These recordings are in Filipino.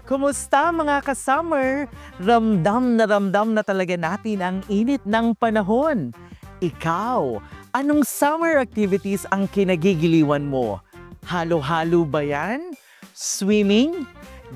Kumusta mga ka-summer? Ramdam na talaga natin ang init ng panahon. Ikaw, anong summer activities ang kinagigiliwan mo? Halo-halo ba yan? Swimming?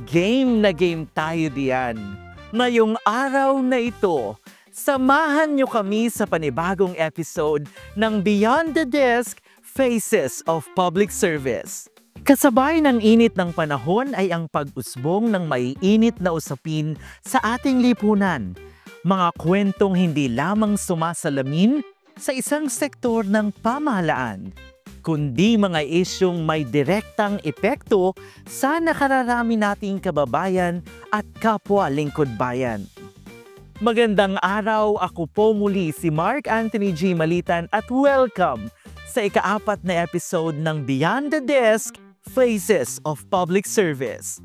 Game na game tayo diyan. Ngayong araw na ito, samahan niyo kami sa panibagong episode ng Beyond the Desk, Faces of Public Service. Kasabay ng init ng panahon ay ang pag-usbong ng maiinit na usapin sa ating lipunan. Mga kwentong hindi lamang sumasalamin sa isang sektor ng pamahalaan, kundi mga isyong may direktang epekto sa nakararami nating kababayan at kapwa lingkod bayan. Magandang araw, ako po muli si Mark Anthony G. Malitan at welcome sa ika-4 na episode ng Beyond the Desk, Faces of Public Service.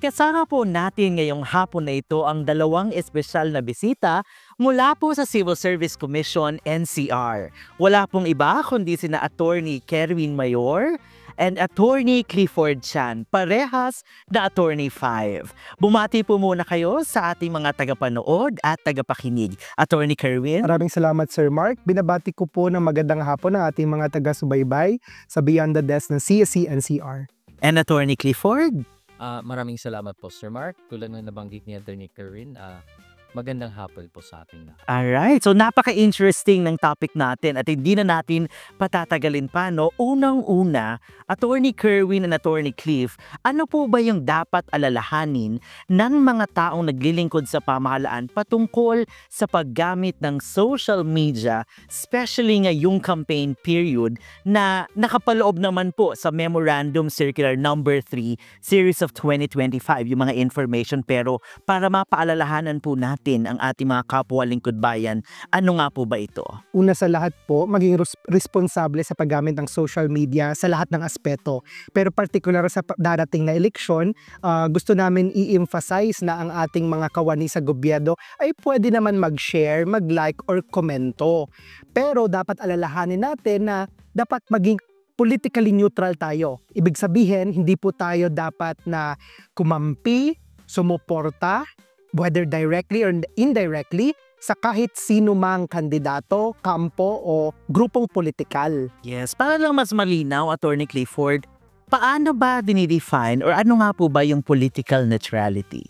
Kasama po natin ngayong hapon na ito ang dalawang espesyal na bisita mula po sa Civil Service Commission, NCR. Wala pong iba kundi sina Attorney Kerwin Mayor and Attorney Clifford Chan, parehas na Attorney 5. Bumati po muna kayo sa ating mga tagapanood at tagapakinig. Attorney Kerwin. Maraming salamat Sir Mark. Binabati ko po ng magandang hapon ng ating mga taga-subaybay sa Beyond the Desk ng CSC NCR. And Attorney Clifford. Maraming salamat po Sir Mark. Tulad ng nabanggit ni Attorney Kerwin, magandang hapon po sa ating na. Alright, so napaka-interesting ng topic natin at hindi na natin patatagalin pa, no? Unang-una, Attorney Kerwin and Attorney Cliff, ano po ba yung dapat alalahanin ng mga taong naglilingkod sa pamahalaan patungkol sa paggamit ng social media, especially ngayong campaign period na nakapaloob naman po sa Memorandum Circular Number 3, Series of 2025, yung mga information, pero para mapaalalahanan po natin ang ating mga kapwa lingkod bayan, ano nga po ba ito? Una sa lahat po, maging responsable sa paggamit ng social media sa lahat ng aspeto. Pero particular sa darating na eleksyon, gusto namin i-emphasize na ang ating mga kawani sa gobyerno ay pwede naman mag-share, mag-like or komento. Pero dapat alalahanin natin na dapat maging politically neutral tayo. Ibig sabihin, hindi po tayo dapat na kumampi, sumuporta, whether directly or indirectly, sa kahit sino mang kandidato, kampo o grupong politikal. Yes, para lang mas malinaw, Attorney Clifford, paano ba dinidefine or ano nga po ba yung political neutrality?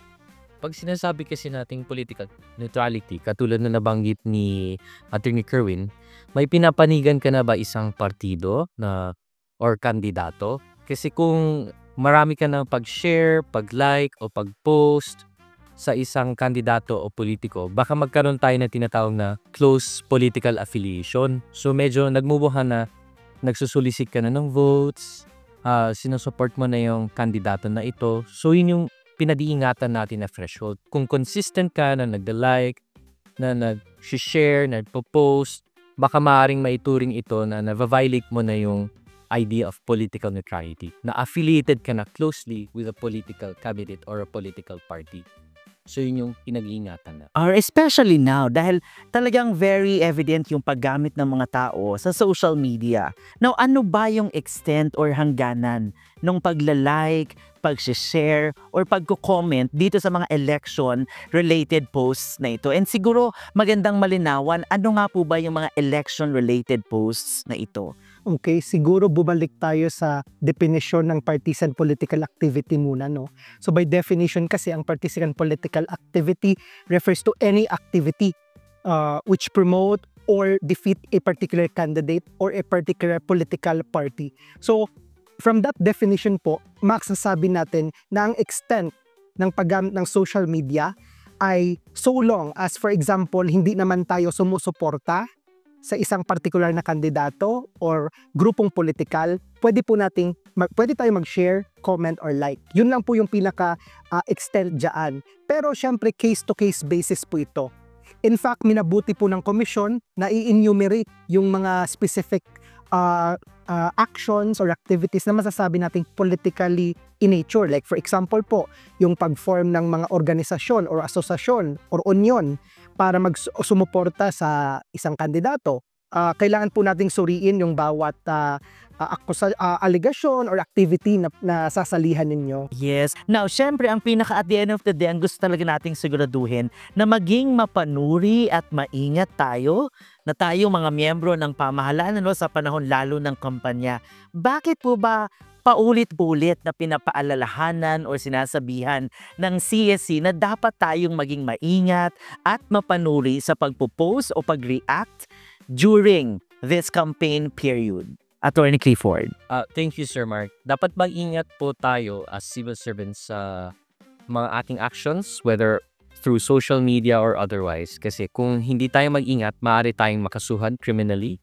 Pag sinasabi kasi nating political neutrality, katulad na nabanggit ni Attorney Kerwin, may pinapanigan ka na ba isang partido na or kandidato? Kasi kung marami ka na pag-share, pag-like o pag-post sa isang kandidato o politiko, baka magkaroon tayo na tinatawag na close political affiliation. So medyo nagmubuhan na nagsusulisit ka na ng votes, sinusupport mo na yung kandidato na ito. So yun yung pinag-iingatan natin na threshold. Kung consistent ka na nagda-like, na nag-share, nagpo-post, baka maaaring maituring ito na na-violate mo na yung idea of political neutrality, na affiliated ka na closely with a political candidate or a political party. So yun yung pinag-iingatan na. Or especially now, dahil talagang very evident yung paggamit ng mga tao sa social media. Now, ano ba yung extent or hangganan ng pagla-like, pag-share, or pagko-comment dito sa mga election-related posts na ito? And siguro magandang malinawan, ano nga po ba yung mga election-related posts na ito? Okay, siguro bumalik tayo sa definition ng partisan political activity muna, no? So by definition kasi, ang partisan political activity refers to any activity which promote or defeat a particular candidate or a particular political party. So from that definition po, masasabi natin na ang extent ng paggamit ng social media ay so long as, for example, hindi naman tayo sumusuporta sa isang particular na kandidato or grupong politikal, pwede tayo mag-share, comment, or like. Yun lang po yung pinaka-extent dyan. Pero syempre, case-to-case basis po ito. In fact, minabuti po ng komisyon na i-enumerate yung mga specific actions or activities na masasabi nating politically in nature. Like for example po, yung pag-form ng mga organisasyon or asosasyon or union para sumuporta sa isang kandidato. Kailangan po nating suriin yung bawat allegation or activity na sasalihan ninyo. Yes. Now, syempre, ang pinaka at the end of the day, ang gusto talaga nating siguraduhin na maging mapanuri at maingat tayo na tayo mga miyembro ng pamahalaan sa panahon lalo ng kampanya. Bakit po ba paulit-ulit na pinapaalalahanan o sinasabihan ng CSC na dapat tayong maging maingat at mapanuri sa pagpo-post o pag-react during this campaign period? Attorney Clifford. Thank you, Sir Mark. Dapat mag-ingat po tayo as civil servants sa mga ating actions, whether through social media or otherwise. Kasi kung hindi tayo mag-ingat, maaari tayong makasuhan criminally.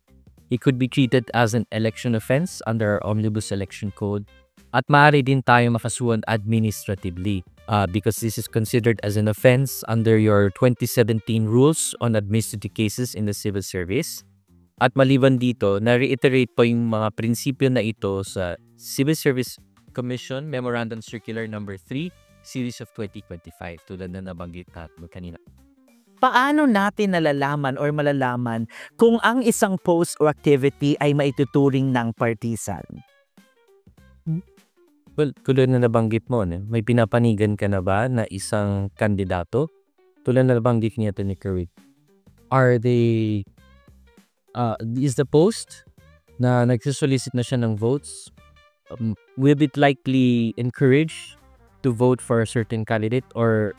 It could be treated as an election offense under our Omnibus Election Code. At maaari din tayo makasuhan administratively because this is considered as an offense under your 2017 Rules on Administrative Cases in the Civil Service. At maliban dito, na-reiterate po yung mga prinsipyo na ito sa Civil Service Commission Memorandum Circular No. 3, Series of 2025, tulad na nabanggit natin kanina. Paano natin nalalaman or malalaman kung ang isang post or activity ay maituturing ng partisan? Well, tulad na nabanggit mo, may pinapanigan ka na ba na isang kandidato? Tulad na nabanggit niya ito ni Kerwin. Is the post na nagsisolicit na siya ng votes, will it likely encourage to vote for a certain candidate or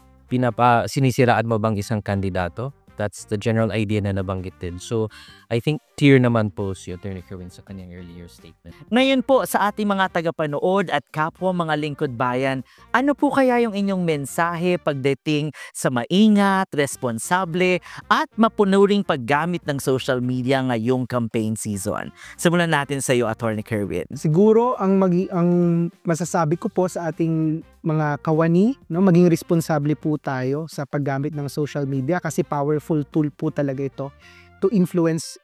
sinisiraan mo bang isang kandidato? That's the general idea na nabanggit din. So, I think clear naman po si Attorney Kerwin sa kanyang earlier statement. Ngayon po sa ating mga tagapanood at kapwa mga lingkod bayan, ano po kaya yung inyong mensahe pagdating sa maingat, responsable at mapunuring paggamit ng social media ngayong campaign season? Simulan natin sa iyo, Attorney Kerwin. Siguro ang masasabi ko po sa ating mga kawani, maging responsable po tayo sa paggamit ng social media kasi powerful tool po talaga ito to influence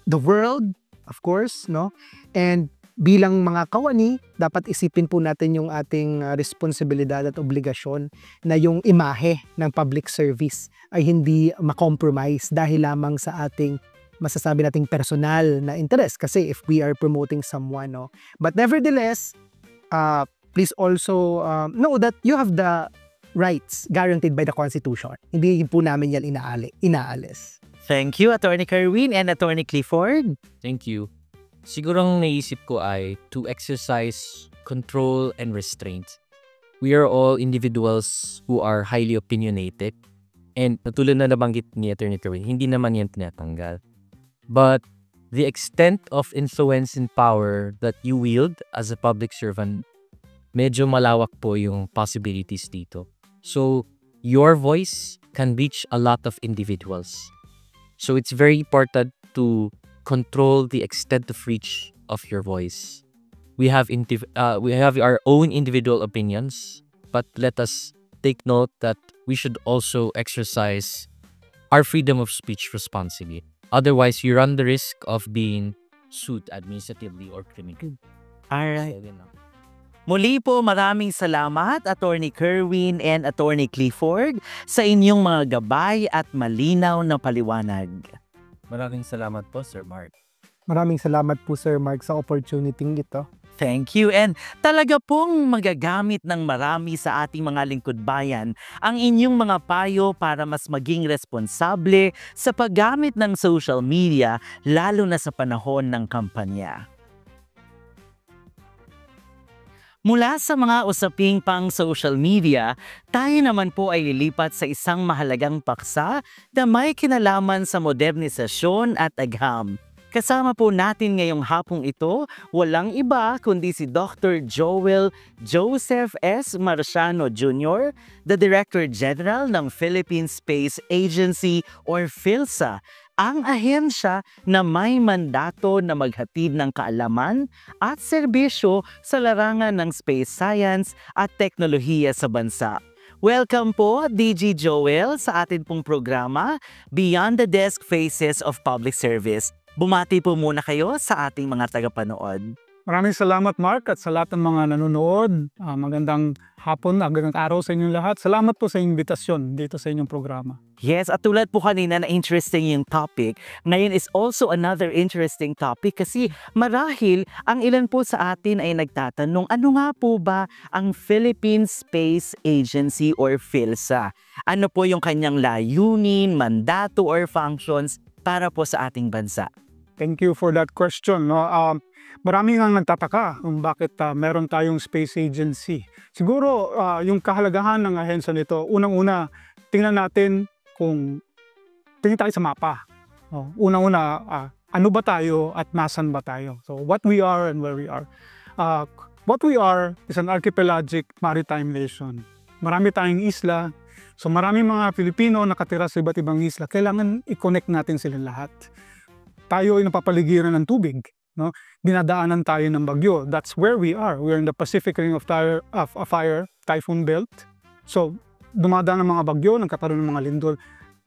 the world, of course, and bilang mga kawani, dapat isipin po natin yung ating responsibilidad at obligasyon na yung imahe ng public service ay hindi makompromise dahil lamang sa ating masasabi nating personal na interest kasi if we are promoting someone, but nevertheless, please also know that you have the rights guaranteed by the Constitution. Hindi po namin yan inaalis. Thank you, Attorney Kerwin and Attorney Clifford. Thank you. Siguro ang naisip ko ay to exercise control and restraint. We are all individuals who are highly opinionated and natulad na nabanggit ni Attorney Kerwin, hindi naman yan tinatanggal. But the extent of influence and power that you wield as a public servant, medyo malawak po yung possibilities dito. So, your voice can reach a lot of individuals. So, it's very important to control the extent of reach of your voice. We have our own individual opinions, but let us take note that we should also exercise our freedom of speech responsibly. Otherwise, you run the risk of being sued administratively or criminally. Alright. Muli po, maraming salamat, Attorney Kerwin and Attorney Clifford, sa inyong mga gabay at malinaw na paliwanag. Maraming salamat po, Sir Mark. Maraming salamat po, Sir Mark, sa opportunity ito. Thank you. And talaga pong magagamit ng marami sa ating mga lingkod bayan ang inyong mga payo para mas maging responsable sa paggamit ng social media, lalo na sa panahon ng kampanya. Mula sa mga usaping pang social media, tayo naman po ay lilipat sa isang mahalagang paksa na may kinalaman sa modernisasyon at agham. Kasama po natin ngayong hapong ito, walang iba kundi si Dr. Joel Joseph S. Marciano Jr., the Director General ng Philippine Space Agency or PhilSA, ang ahensya na may mandato na maghatid ng kaalaman at serbisyo sa larangan ng space science at teknolohiya sa bansa. Welcome po, DG Joel, sa atin pong programa, Beyond the Desk Faces of Public Service. Bumati po muna kayo sa ating mga tagapanood. Maraming salamat, Mark, at sa lahat ng mga nanonood. Magandang hapon, magandang araw sa inyong lahat. Salamat po sa invitasyon dito sa inyong programa. Yes, at tulad po kanina na interesting yung topic, ngayon is also another interesting topic kasi marahil ang ilan po sa atin ay nagtatanong, ano nga po ba ang Philippine Space Agency or PhilSA? Ano po yung kanyang layunin, mandato or functions para po sa ating bansa? Thank you for that question. No? Marami nga nagtataka kung bakit meron tayong space agency. Siguro yung kahalagahan ng ahensya nito, unang-una, tingnan natin tingin tayo sa mapa. Unang-una, ano ba tayo at nasan ba tayo? So what we are and where we are. What we are is an archipelagic maritime nation. Marami tayong isla. So maraming mga Pilipino nakatira sa iba't ibang isla. Kailangan i-connect natin sila lahat. Tayo ay napapaligiran ng tubig. No? Dinadaanan tayo ng bagyo. That's where we are. We're in the Pacific Ring of Fire, Typhoon Belt. So, dumadaan ng mga bagyo, nagkakaroon ng mga lindol.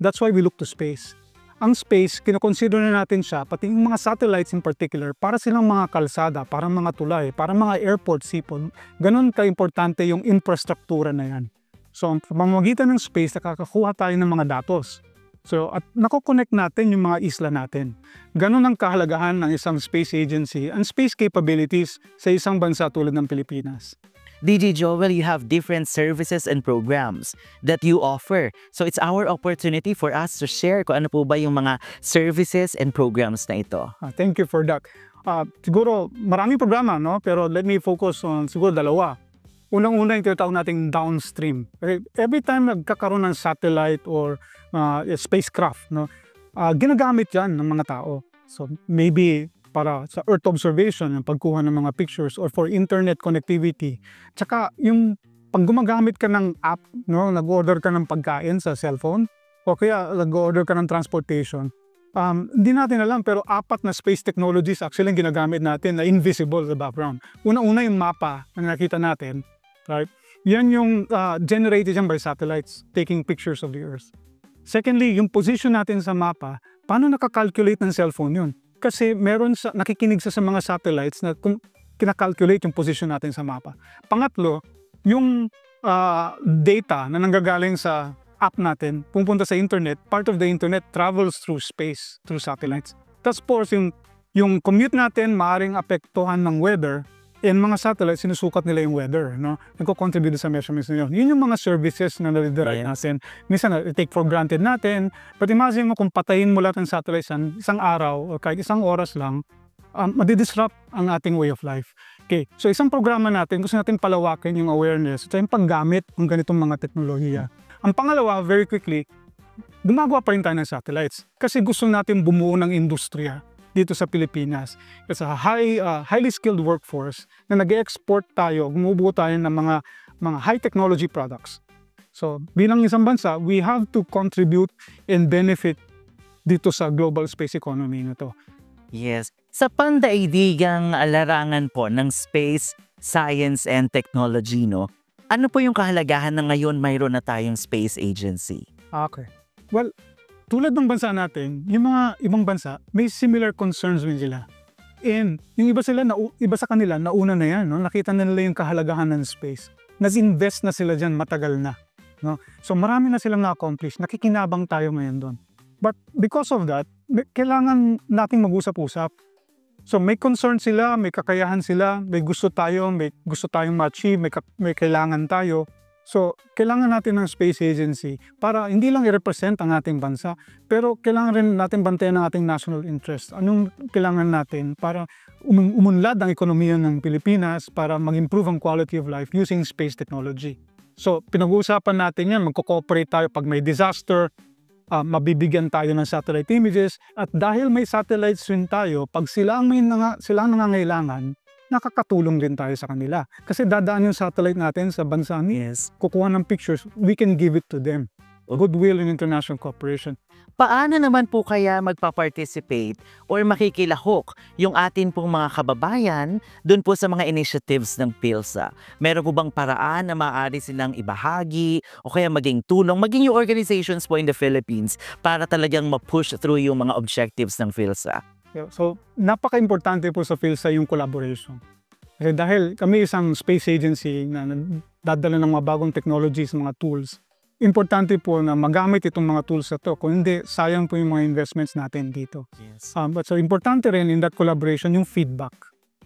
That's why we look to space. Ang space, kinoconsider na natin siya, pati yung mga satellites in particular, para silang mga kalsada, para mga tulay, para mga airport, seaport. Ganon ka-importante yung infrastruktura na yan. So, sa pamamagitan ng space, nakakakuha tayo ng mga datos. So, at nako-connect natin yung mga isla natin. Ganon ang kahalagahan ng isang space agency and space capabilities sa isang bansa tulad ng Pilipinas. DG Joel, you have different services and programs that you offer. So it's our opportunity for us to share kung ano po ba yung mga services and programs na ito. Thank you for that. Siguro maraming programa, no? Pero let me focus on siguro dalawa. Unang-una yung tinatawag nating downstream. Every time nagkakaroon ng satellite or spacecraft, no, ginagamit yan ng mga tao. So maybe para sa Earth observation, yung pagkuha ng mga pictures or for internet connectivity. Tsaka yung pag gumagamit ka ng app, no, nag-order ka ng pagkain sa cellphone o kaya nag-order ka ng transportation. Hindi natin alam pero 4 na space technologies actually ang ginagamit natin na invisible sa background. Una-una yung mapa na nakita natin. Right? Yan yung generated yan by satellites taking pictures of the Earth. Secondly, yung position natin sa mapa, paano nakakalculate ng cellphone yun? Kasi meron nakikinig sa mga satellites na kinakalculate yung position natin sa mapa. Pangatlo, yung data na nanggagaling sa app natin, pupunta sa internet, part of the internet travels through space, through satellites. Tapos po, yung commute natin, maaaring apektuhan ng weather. And mga satellites, sinusukat nila yung weather, no? Nagko-contribute sa measurements nila. Yun yung mga services na nare-derive natin. Minsan, take for granted natin. But imagine mo kung patayin mo lahat ng satellites isang araw o kahit isang oras lang, madidisrupt ang ating way of life. Okay, so isang programa natin, gusto natin palawakin yung awareness at yung paggamit ng ganitong mga teknolohiya. Ang pangalawa, very quickly, gumagawa pa rin tayo ng satellites kasi gusto natin bumuo ng industriya dito sa Pilipinas. It's a highly skilled workforce na nag-export tayo, gumubuo tayo ng mga high technology products. So, bilang isang bansa, we have to contribute and benefit dito sa global space economy na to. Yes. Sa pandaigdigang larangan po ng space, science, and technology, no? Ano po yung kahalagahan na ngayon mayroon na tayong space agency? Okay. Well, tulad ng bansa natin, yung mga ibang bansa, may similar concerns din sila. And yung iba sa kanila, nauna na yan. No? Nakita na nila yung kahalagahan ng space. Nas-invest na sila dyan matagal na. No? So marami na silang na-accomplish. Nakikinabang tayo ngayon doon. But because of that, kailangan nating mag-usap-usap. So may concern sila, may kakayahan sila, may gusto tayong ma-achieve, may kailangan tayo. So, kailangan natin ng space agency para hindi lang i-represent ang ating bansa, pero kailangan rin natin bantayan ang ating national interest. Anong kailangan natin para umunlad ang ekonomiya ng Pilipinas para mag-improve ang quality of life using space technology. So, pinag-uusapan natin yan, magko-cooperate tayo pag may disaster, mabibigyan tayo ng satellite images, at dahil may satellites rin tayo, pag sila ang nangangailangan, nakakatulong din tayo sa kanila. Kasi dadaan yung satellite natin sa bansa ni, kukuha ng pictures, we can give it to them. goodwill and international cooperation. Paano naman po kaya magpa-participate or makikilahok yung atin pong mga kababayan dun po sa mga initiatives ng PhilSA? Meron po bang paraan na maaari silang ibahagi o kaya maging tulong, maging yung organizations po in the Philippines para talagang ma-push through yung mga objectives ng PhilSA? Yeah, so, napaka-importante po sa PhilSA yung collaboration. Kasi dahil kami isang space agency na dadala ng mga bagong technologies, mga tools, importante po na magamit itong mga tools na to. Kung hindi, sayang po yung mga investments natin dito. Yes. But so, importante rin in that collaboration yung feedback.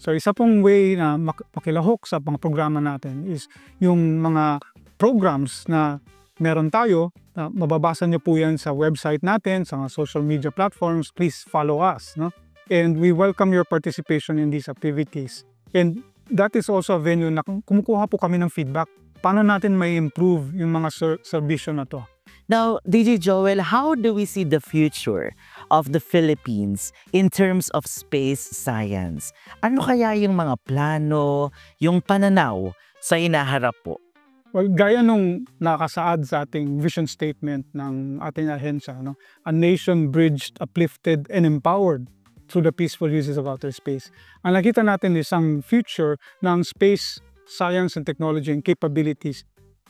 So, isa pong way na makilahok sa mga programa natin is yung mga programs na meron tayo. Mababasa niyo po yan sa website natin, sa mga social media platforms. Please follow us. No? And we welcome your participation in these activities. And that is also a venue na kumukuha po kami ng feedback. Paano natin may improve yung mga serbisyo na to? Now, DJ Joel, how do we see the future of the Philippines in terms of space science? Ano kaya yung mga plano, yung pananaw sa inaharap po? Well, gaya nung nakasaad sa ating vision statement ng ating ahensya, no? A nation bridged, uplifted, and empowered through the peaceful uses of outer space. Ang nakita natin is ang future ng space science and technology and capabilities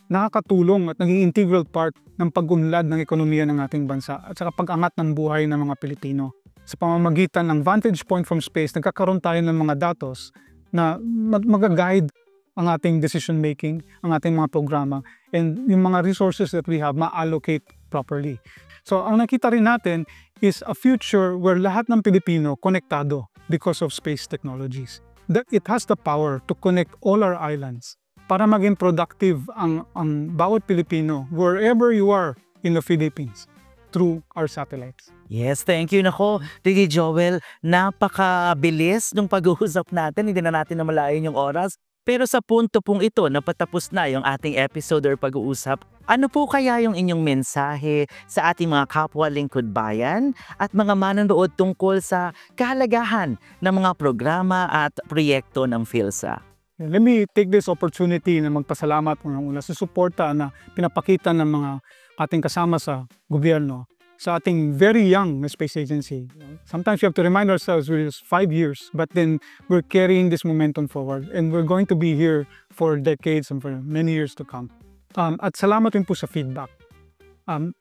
nakakatulong at naging integral part ng pag-unlad ng ekonomiya ng ating bansa at saka pag-angat ng buhay ng mga Pilipino. Sa pamamagitan ng vantage point from space, nagkakaroon tayo ng mga datos na mag-guide ang ating decision making, ang ating mga programa, and yung mga resources that we have ma-allocate properly. So ang nakita rin natin is a future where lahat ng Pilipino konektado because of space technologies. That it has the power to connect all our islands para maging productive ang bawat Pilipino wherever you are in the Philippines through our satellites. Yes, thank you. Nako, DJ Joel, napakabilis nung pag-uusap natin. Hindi na natin namalayan yung oras. Pero sa punto pong ito, napatapos na yung ating episode or pag-uusap. Ano po kaya yung inyong mensahe sa ating mga kapwa lingkod bayan at mga manonood tungkol sa kahalagahan ng mga programa at proyekto ng PhilSA? Let me take this opportunity na magpasalamat unang-una sa suporta na pinapakita ng mga ating kasama sa gobyerno sa ating very young space agency. Sometimes we have to remind ourselves we're just 5 years, but then we're carrying this momentum forward and we're going to be here for decades and for many years to come. At salamat rin po sa feedback.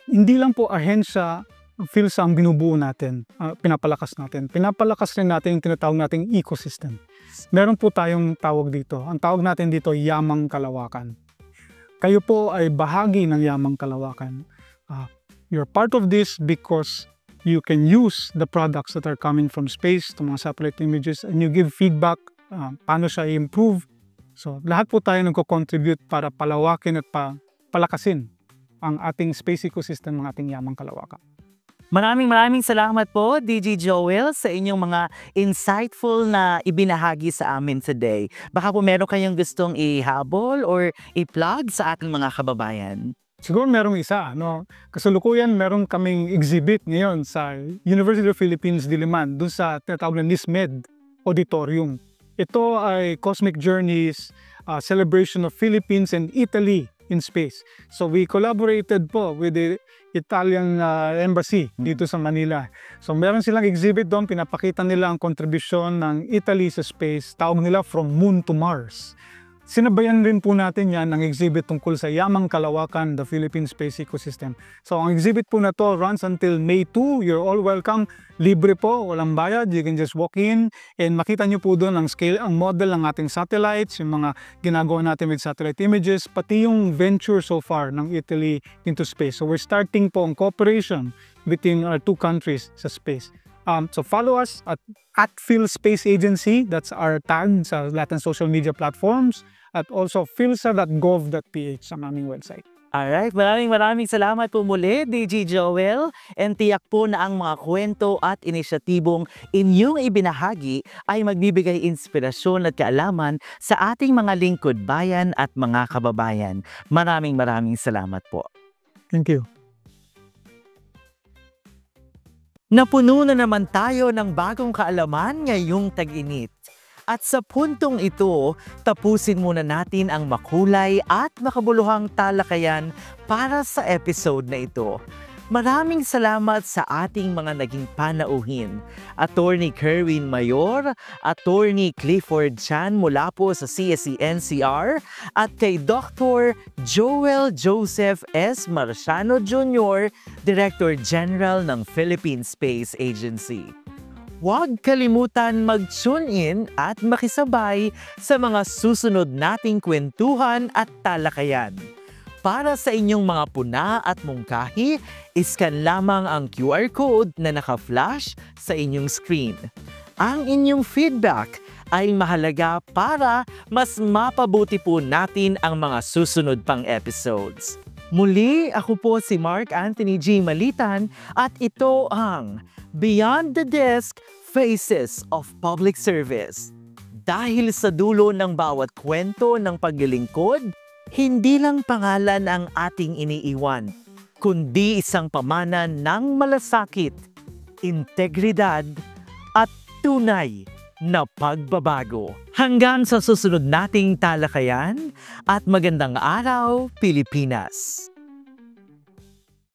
Hindi lang po ahensya PhilSA ang binubuo natin, pinapalakas natin. Pinapalakas rin natin yung tinatawag nating ecosystem. Meron po tayong tawag dito. Ang tawag natin dito, Yamang Kalawakan. Kayo po ay bahagi ng Yamang Kalawakan. You're part of this because you can use the products that are coming from space, to mga satellite images, and you give feedback, paano siya i-improve. So, lahat po tayo nagko-contribute para palawakin at palakasin ang ating space ecosystem ng ating Yamang Kalawakan. Maraming salamat po, DJ Joel, sa inyong mga insightful na ibinahagi sa amin today. Baka po meron kayong gustong ihabol or i-plug sa ating mga kababayan. Siguro merong isa, no? Kasalukuyan meron kaming exhibit ngayon sa University of Philippines, Diliman, dun sa tinatawag na NISMED Auditorium. Ito ay Cosmic Journeys, celebration of Philippines and Italy in space. So we collaborated po with the Italian embassy dito sa Manila. So meron silang exhibit doon, pinapakita nila ang kontribusyon ng Italy sa space, tawag nila From Moon to Mars. Sinabayan rin po natin yan ng exhibit tungkol sa Yamang Kalawakan, the Philippine Space Ecosystem. So ang exhibit po na to runs until May 2. You're all welcome. Libre po, walang bayad. You can just walk in and makita nyo po doon ang scale, ang model ng ating satellites, yung mga ginagawa natin with satellite images, pati yung venture so far ng Italy into space. So we're starting po ang cooperation between our two countries sa space. So follow us at PhilSpace Agency. That's our tag sa lahat ng social media platforms. At also philsa.gov.ph sa aming website. Alright, maraming salamat po muli, DJ Joel. And tiyak po na ang mga kwento at inisyatibong inyong ibinahagi ay magbibigay inspirasyon at kaalaman sa ating mga lingkod bayan at mga kababayan. Maraming salamat po. Thank you. Napuno na naman tayo ng bagong kaalaman ngayong tag-init. At sa puntong ito, tapusin muna natin ang makulay at makabuluhang talakayan para sa episode na ito. Maraming salamat sa ating mga naging panauhin. Attorney Kerwin Mayor, Attorney Clifford Chan mula po sa CSE-NCR, at kay Dr. Joel Joseph S. Marciano Jr., Director General ng Philippine Space Agency. Huwag kalimutan mag-tune in at makisabay sa mga susunod nating kwentuhan at talakayan. Para sa inyong mga puna at mungkahi, iskan lamang ang QR code na naka-flash sa inyong screen. Ang inyong feedback ay mahalaga para mas mapabuti po natin ang mga susunod pang episodes. Muli, ako po si Mark Anthony G. Malitan at ito ang Beyond the Desk, Faces of Public Service. Dahil sa dulo ng bawat kwento ng paglilingkod, hindi lang pangalan ang ating iniiwan, kundi isang pamanan ng malasakit, integridad, at tunay na pagbabago. Hanggang sa susunod nating talakayan at magandang araw, Pilipinas!